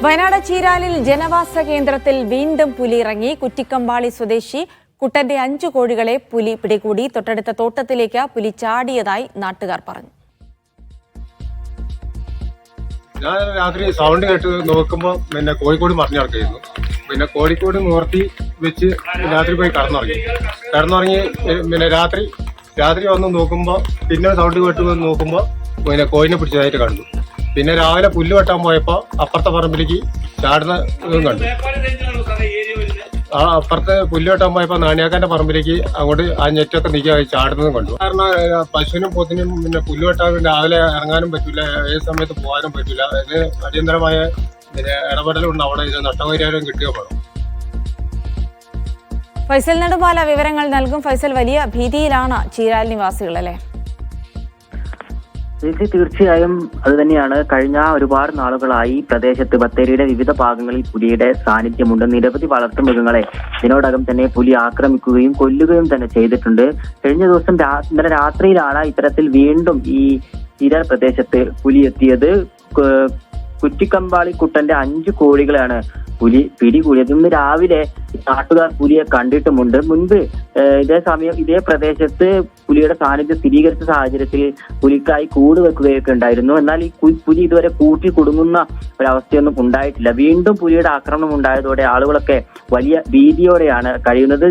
വയനാട് ചീരാലിൽ ജനവാസ കേന്ദ്രത്തിൽ വീണ്ടും പുലി ഇറങ്ങി. കുറ്റിക്കമ്പാളി സ്വദേശി കുട്ടന്റെ 5 കോഴികളെ പുലി പിടികൂടി. തൊട്ടടുത്ത തോട്ടത്തിലേക്ക് പുലി ചാടിയതായി നാട്ടുകാർ പറഞ്ഞു. ഞാൻ രാത്രി സൗണ്ട് കേട്ട് നോക്കുമ്പോൾ കോഴിക്കോട് മറിഞ്ഞു നടക്കുകയായിരുന്നു. കോഴിക്കോട് നിവർത്തി വെച്ച് രാത്രി പോയി കടന്നുറങ്ങി രാത്രി വന്ന് നോക്കുമ്പോൾ പിന്നെ സൗണ്ട് കേട്ട് നോക്കുമ്പോൾ കോഴിനെ പിടിച്ചതായിട്ട് കണ്ടു. പിന്നെ രാവിലെ പുല്ല് വെട്ടാൻ പോയപ്പോൾ അപ്പുറത്തെ പറമ്പിലേക്ക് ചാടുന്ന കണ്ടു. ആ അപ്പുറത്തെ പുല്ല് വെട്ടാൻ പോയപ്പോൾ നാണിയാക്കാന്റെ പറമ്പിലേക്ക് അങ്ങോട്ട് ആ നെറ്റൊക്കെ നീക്കി ചാടുന്നതും കണ്ടു. കാരണം പശുവിനും പോത്തിനും പുല്ല് വെട്ടാൻ രാവിലെ ഇറങ്ങാനും പറ്റില്ല, ഏത് സമയത്ത് പോകാനും പറ്റില്ല. അതിന് അടിയന്തരമായ ഇടപെടലുണ്ട്. അവിടെ ഇത് നഷ്ടപരിഹാരം കിട്ടുക വേണം. ഫൈസൽ നെടുമാല വിവരങ്ങൾ നൽകും. ഫൈസൽ, വലിയ ഭീതിയിലാണ് ചീരാൽ നിവാസികൾ അല്ലേ? തീർച്ചയായും അത് തന്നെയാണ്. കഴിഞ്ഞ ഒരുപാട് നാളുകളായി പ്രദേശത്ത് ബത്തേരിയുടെ വിവിധ ഭാഗങ്ങളിൽ പുലിയുടെ സാന്നിധ്യമുണ്ട്. നിരവധി വളർത്തുമൃഗങ്ങളെ ഇതിനോടകം തന്നെ പുലി ആക്രമിക്കുകയും കൊല്ലുകയും തന്നെ ചെയ്തിട്ടുണ്ട്. കഴിഞ്ഞ ദിവസം ഇന്നലെ രാത്രിയിലാണ് ഇത്തരത്തിൽ വീണ്ടും ഈ ചീരാൽ പ്രദേശത്ത് പുലി എത്തിയത്. കുറ്റിക്കമ്പാളി കുട്ടന്റെ 5 കോഴികളാണ് പുലി പിടികൂടിയത്. ഇന്ന് രാവിലെ നാട്ടുകാർ പുലിയെ കണ്ടിട്ടുമുണ്ട്. മുൻപ് ഇതേ പ്രദേശത്ത് പുലിയുടെ സാന്നിധ്യം സ്ഥിരീകരിച്ച സാഹചര്യത്തിൽ പുലിക്കായി കൂട് വെക്കുകയൊക്കെ ഉണ്ടായിരുന്നു. എന്നാൽ ഈ പുലി ഇതുവരെ കൂട്ടി കുടുങ്ങുന്ന ഒരവസ്ഥയൊന്നും ഉണ്ടായിട്ടില്ല. വീണ്ടും പുലിയുടെ ആക്രമണം ഉണ്ടായതോടെ ആളുകളൊക്കെ വലിയ ഭീതിയോടെയാണ് കഴിയുന്നത്.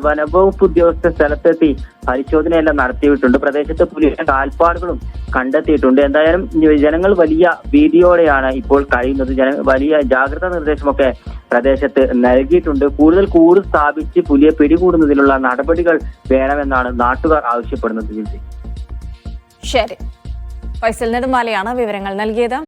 വനവകുപ്പ് ഉദ്യോഗസ്ഥർ സ്ഥലത്തെത്തി പരിശോധനയെല്ലാം നടത്തിയിട്ടുണ്ട്. പ്രദേശത്ത് പുലിയുടെ കാൽപ്പാടുകളും കണ്ടെത്തിയിട്ടുണ്ട്. എന്തായാലും ജനങ്ങൾ വലിയ ഭീതിയോടെയാണ് ഇപ്പോൾ കഴിയുന്നത്. വലിയ ജാഗ്രതാ നിർദ്ദേശമൊക്കെ പ്രദേശത്ത് നൽകിയിട്ടുണ്ട്. കൂടുതൽ കൂട് സ്ഥാപിച്ച് പുലിയെ പിടികൂടുന്നതിനുള്ള നടപടികൾ വേണമെന്നാണ് നാട്ടുകാർ ആവശ്യപ്പെടുന്നത്. ശരി, ഫൈസൽ നെടുമാലയാണ് വിവരങ്ങൾ നൽകിയത്.